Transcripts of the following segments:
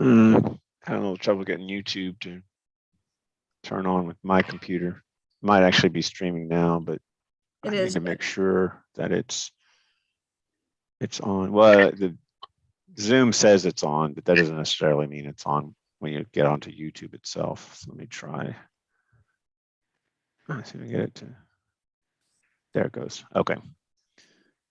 Having a little trouble getting YouTube to turn on with my computer. Might actually be streaming now, but I need to make sure that it's on. Well, the Zoom says it's on, but that doesn't necessarily mean it's on when you get onto YouTube itself. So let me try. Let's see if I get it to. There it goes. Okay.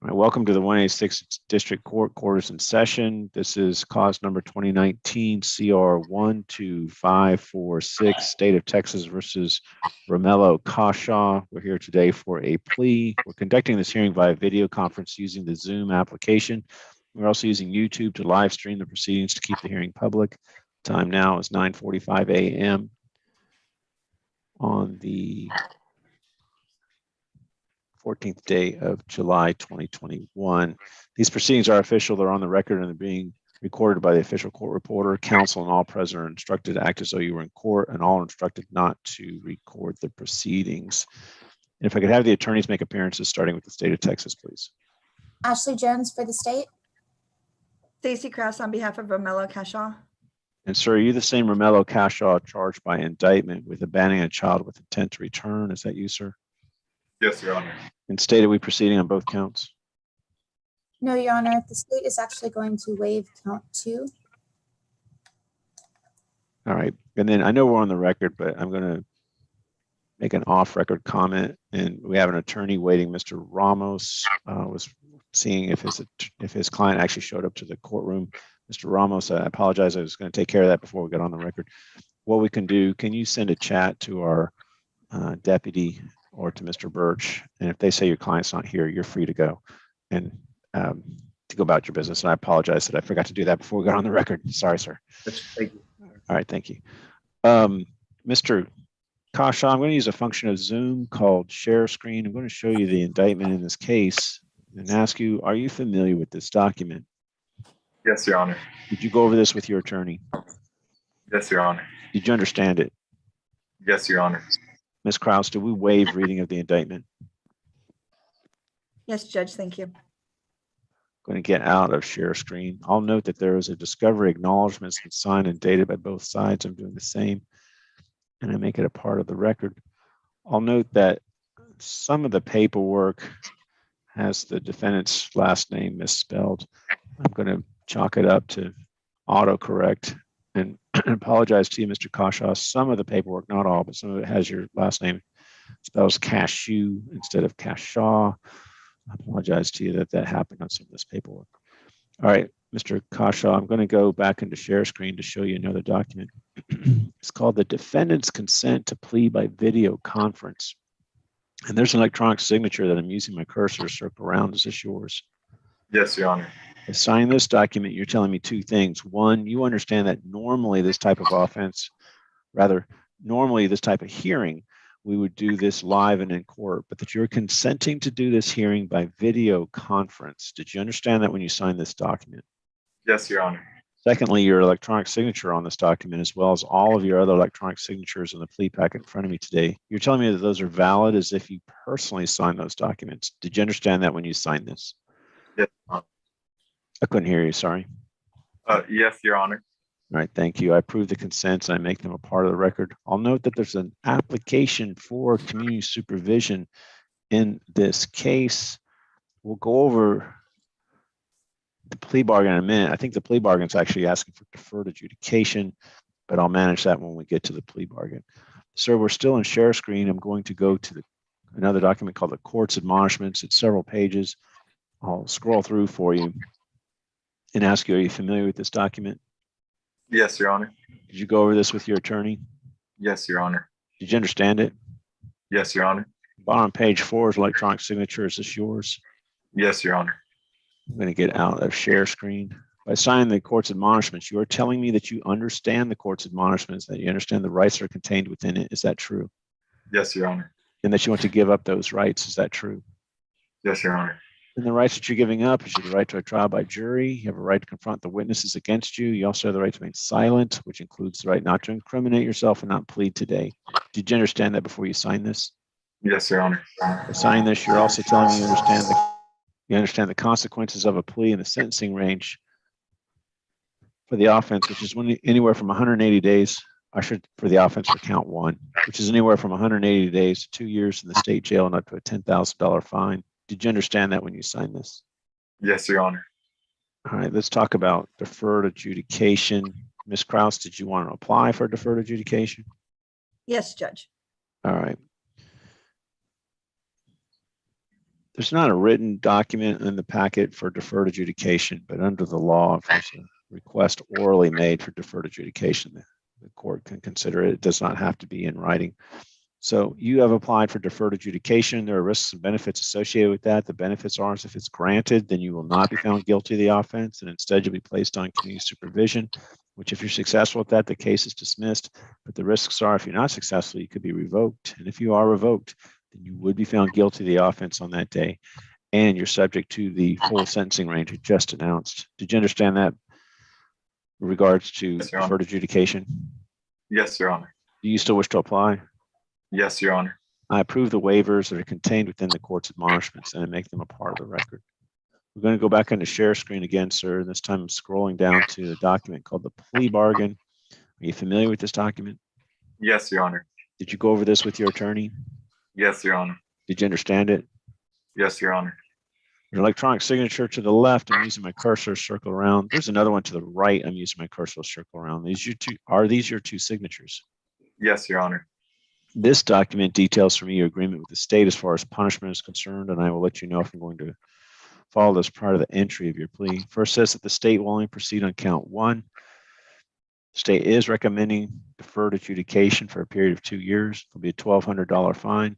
All right, welcome to the 186th District Court quarters in session. This is cause number 2019 CR 12546, State of Texas versus Romello Kashaw. We're here today for a plea. We're conducting this hearing via video conference using the Zoom application. We're also using YouTube to live stream the proceedings to keep the hearing public. Time now is 9:45 a.m. on the 14th day of July 2021. These proceedings are official. They're on the record and they're being recorded by the official court reporter. Counsel and all present are instructed to act as though you were in court, and all are instructed not to record the proceedings. And if I could have the attorneys make appearances, starting with the state of Texas, please. Ashley Jones for the state. Stacey Krause on behalf of Romello Kashaw. And sir, are you the same Romello Kashaw charged by indictment with abandoning a child with intent to return? Is that you, sir? Yes, Your Honor. And state, are we proceeding on both counts? No, Your Honor. The state is actually going to waive count 2. All right. And then I know we're on the record, but I'm going to make an off-record comment. And we have an attorney waiting. Mr. Ramos was seeing if his client actually showed up to the courtroom. Mr. Ramos, I apologize. I was going to take care of that before we get on the record. What we can do, can you send a chat to our deputy or to Mr. Birch, and if they say your client's not here, you're free to go and to go about your business. And I apologize that I forgot to do that before we got on the record. Sorry, sir. Thank you. All right, thank you. Mr. Kashaw, I'm going to use a function of Zoom called share screen. I'm going to show you the indictment in this case and ask you, are you familiar with this document? Yes, Your Honor. Did you go over this with your attorney? Yes, Your Honor. Did you understand it? Yes, Your Honor. Ms. Krause, do we waive reading of the indictment? Yes, Judge, thank you. Going to get out of share screen. I'll note that there is a discovery acknowledgement that's signed and dated by both sides. I'm doing the same, and I make it a part of the record. I'll note that some of the paperwork has the defendant's last name misspelled. I'm going to chalk it up to autocorrect and apologize to you, Mr. Kashaw. Some of the paperwork, not all, but some of it has your last name spells cashew instead of Kashaw. I apologize to you that that happened on some of this paperwork. All right, Mr. Kashaw, I'm going to go back into share screen to show you another document. It's called the defendant's consent to plea by video conference. And there's an electronic signature that I'm using my cursor to circle around. Is this yours? Yes, Your Honor. By signing this document, you're telling me two things. One, you understand that normally this type of normally this type of hearing, we would do this live and in court, but that you're consenting to do this hearing by video conference. Did you understand that when you signed this document? Yes, Your Honor. Secondly, your electronic signature on this document, as well as all of your other electronic signatures in the plea packet in front of me today, you're telling me that those are valid as if you personally signed those documents. Did you understand that when you signed this? Yes, Your Honor. I couldn't hear you, sorry. Yes, Your Honor. All right, thank you. I approve the consents and I make them a part of the record. I'll note that there's an application for community supervision in this case. We'll go over the plea bargain in a minute. I think the plea bargain is actually asking for deferred adjudication, but I'll manage that when we get to the plea bargain. Sir, we're still in share screen. I'm going to go to another document called the court's admonishments. It's several pages. I'll scroll through for you and ask you, are you familiar with this document? Yes, Your Honor. Did you go over this with your attorney? Yes, Your Honor. Did you understand it? Yes, Your Honor. Bottom page 4 is electronic signature. Is this yours? Yes, Your Honor. I'm going to get out of share screen. By signing the court's admonishments, you are telling me that you understand the court's admonishments, that you understand the rights that are contained within it. Is that true? Yes, Your Honor. And that you want to give up those rights. Is that true? Yes, Your Honor. And the rights that you're giving up is the right to a trial by jury. You have a right to confront the witnesses against you. You also have the right to remain silent, which includes the right not to incriminate yourself and not plead today. Did you understand that before you signed this? Yes, Your Honor. By signing this, you're also telling me you understand the consequences of a plea and the sentencing range for the offense, which is anywhere from 180 days, for the offense for count 1, which is anywhere from 180 days to 2 years in the state jail and up to a $10,000 fine. Did you understand that when you signed this? Yes, Your Honor. All right, let's talk about deferred adjudication. Ms. Kraus, did you want to apply for deferred adjudication? Yes, Judge. All right. There's not a written document in the packet for deferred adjudication, but under the law, if there's a request orally made for deferred adjudication, the court can consider it. It does not have to be in writing. So you have applied for deferred adjudication. There are risks and benefits associated with that. The benefits are, if it's granted, then you will not be found guilty of the offense, and instead you'll be placed on community supervision, which if you're successful with that, the case is dismissed. But the risks are, if you're not successful, you could be revoked. And if you are revoked, then you would be found guilty of the offense on that day, and you're subject to the full sentencing range you just announced. Did you understand that in regards to Yes, Your Honor. deferred adjudication? Yes, Your Honor. Do you still wish to apply? Yes, Your Honor. I approve the waivers that are contained within the court's admonishments and I make them a part of the record. We're going to go back into share screen again, sir. And this time I'm scrolling down to the document called the plea bargain. Are you familiar with this document? Yes, Your Honor. Did you go over this with your attorney? Yes, Your Honor. Did you understand it? Yes, Your Honor. An electronic signature to the left, I'm using my cursor to circle around. There's another one to the right, I'm using my cursor to circle around. Are these your two signatures? Yes, Your Honor. This document details for me your agreement with the state as far as punishment is concerned, and I will let you know if I'm going to follow this prior to the entry of your plea. First says that the state will only proceed on count 1. The state is recommending deferred adjudication for a period of 2 years. There'll be a $1,200 fine.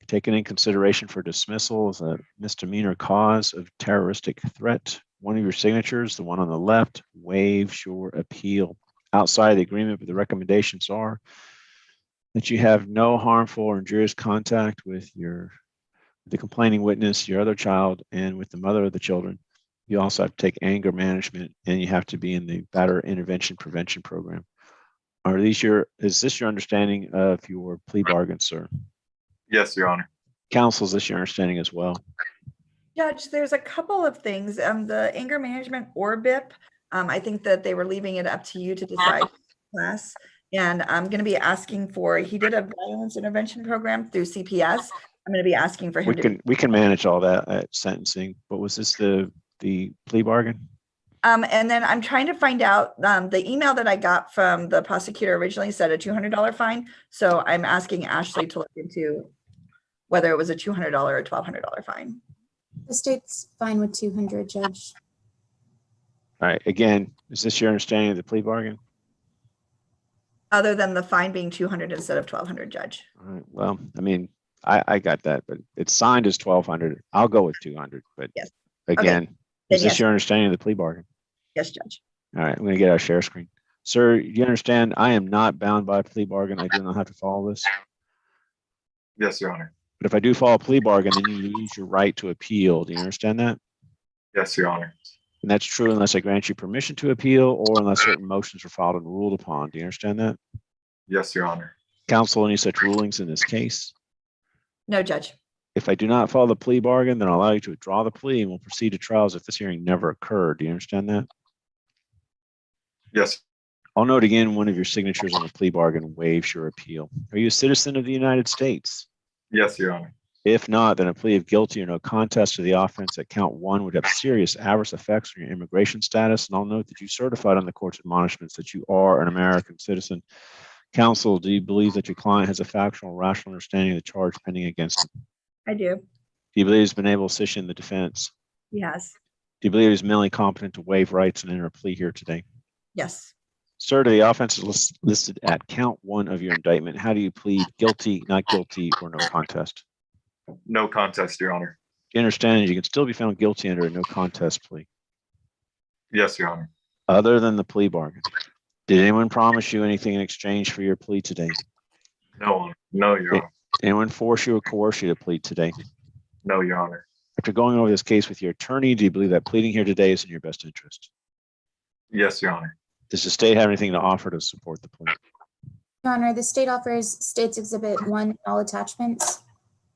Taken in consideration for dismissal is a misdemeanor cause of terroristic threat. One of your signatures, the one on the left, waives your appeal. Outside of the agreement, but the recommendations are that you have no harmful or injurious contact with the complaining witness, your other child, and with the mother of the children. You also have to take anger management, and you have to be in the batterer intervention prevention program. Is this your understanding of your plea bargain, sir? Yes, Your Honor. Counsel, is this your understanding as well? Judge, there's a couple of things. The anger management or BIP, I think that they were leaving it up to you to decide class. And I'm going to be asking he did a violence intervention program through CPS. I'm going to be asking for him We can manage all that at sentencing, but was this the plea bargain? And then I'm trying to find out, the email that I got from the prosecutor originally said a $200 fine. So I'm asking Ashley to look into whether it was a $200 or $1,200 fine. The state's fine with 200, Judge. All right, again, is this your understanding of the plea bargain? Other than the fine being 200 instead of 1,200, Judge. All right, well, I mean, I got that, but it's signed as 1,200. I'll go with 200, but Yes. again, Then is this yes. your understanding of the plea bargain? Yes, Judge. All right, I'm going to get our share screen. Sir, you understand I am not bound by a plea bargain. I do not have to follow this. Yes, Your Honor. But if I do follow a plea bargain, then you lose your right to appeal. Do you understand that? Yes, Your Honor. And that's true unless I grant you permission to appeal or unless certain motions are filed and ruled upon. Do you understand that? Yes, Your Honor. Counsel, any such rulings in this case? No, Judge. If I do not follow the plea bargain, then I'll allow you to withdraw the plea and we'll proceed to trial as if this hearing never occurred. Do you understand that? Yes. I'll note again, one of your signatures on the plea bargain waives your appeal. Are you a citizen of the United States? Yes, Your Honor. If not, then a plea of guilty or no contest to the offense at count 1 would have serious adverse effects on your immigration status. And I'll note that you certified on the court's admonishments that you are an American citizen. Counsel, do you believe that your client has a factual, rational understanding of the charge pending against him? I do. Do you believe he's been able to assist you in the defense? Yes. Do you believe he's mentally competent to waive rights and enter a plea here today? Yes. Sir, to the offenses listed at count 1 of your indictment, how do you plead guilty, not guilty, or no contest? No contest, Your Honor. You understand you can still be found guilty under a no contest plea. Yes, Your Honor. Other than the plea bargain, did anyone promise you anything in exchange for your plea today? No, no, Your Honor. Did anyone force you or coerce you to plead today? No, Your Honor. After going over this case with your attorney, do you believe that pleading here today is in your best interest? Yes, Your Honor. Does the state have anything to offer to support the plea? Your Honor, the state offers State's Exhibit 1 all attachments.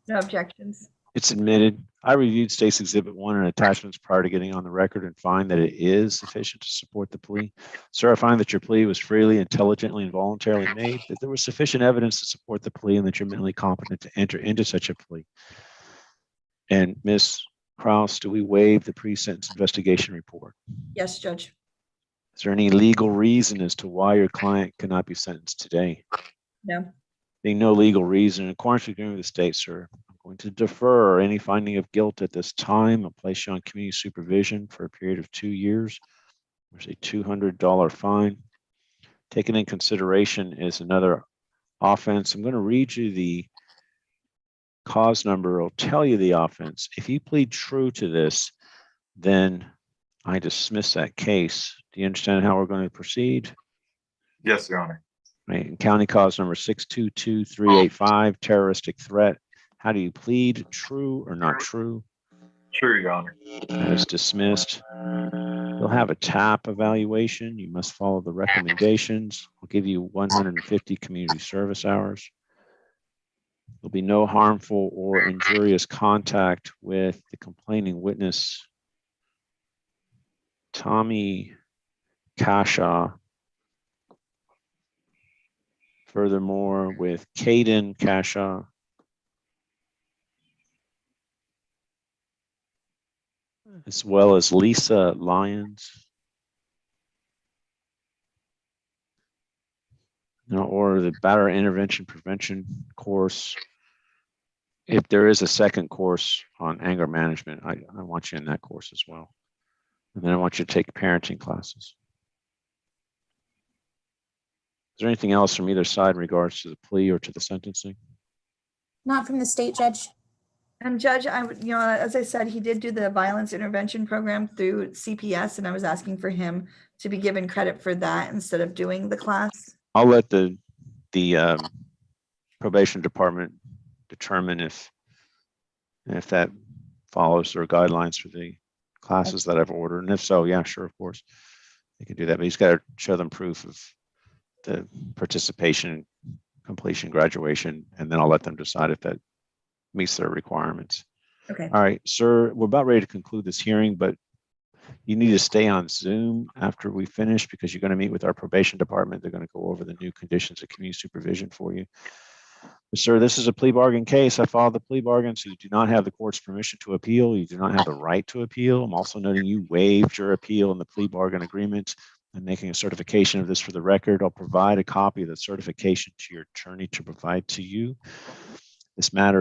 No objections. It's admitted. I reviewed State's Exhibit 1 and attachments prior to getting on the record and find that it is sufficient to support the plea. Sir, I find that your plea was freely, intelligently, and voluntarily made, that there was sufficient evidence to support the plea, and that you're mentally competent to enter into such a plea. And Ms. Kraus, do we waive the pre-sentence investigation report? Yes, Judge. Is there any legal reason as to why your client cannot be sentenced today? No. Being no legal reason, in accordance with the agreement with the state, sir, I'm going to defer any finding of guilt at this time. I'll place you on community supervision for a period of 2 years. There's a $200 fine. Taken in consideration is another offense. I'm going to read you the cause number. I'll tell you the offense. If you plead true to this, then I dismiss that case. Do you understand how we're going to proceed? Yes, Your Honor. Right. And county cause number 622385, terroristic threat. How do you plead? True or not true? True, Your Honor. That is dismissed. You'll have a TAP evaluation. You must follow the recommendations. I'll give you 150 community service hours. There'll be no harmful or injurious contact with the complaining witness, Tommy Kasha. Furthermore, with Caden Kasha, as well as Lisa Lyons, or the batterer intervention prevention course. If there is a second course on anger management, I want you in that course as well. And then I want you to take parenting classes. Is there anything else from either side in regards to the plea or to the sentencing? Not from the state, Judge. And Judge, I would, as I said, he did do the violence intervention program through CPS, and I was asking for him to be given credit for that instead of doing the class. I'll let the probation department determine if that follows their guidelines for the classes that I've ordered. And if so, yeah, sure, of course, they can do that. But he's got to show them proof of the participation, completion, graduation, and then I'll let them decide if that meets their requirements. Okay. All right, sir, we're about ready to conclude this hearing, but you need to stay on Zoom after we finish because you're going to meet with our probation department. They're going to go over the new conditions of community supervision for you. But sir, this is a plea bargain case. I filed the plea bargain, so you do not have the court's permission to appeal. You do not have the right to appeal. I'm also noting you waived your appeal in the plea bargain agreement. I'm making a certification of this for the record. I'll provide a copy of the certification to your attorney to provide to you. This matter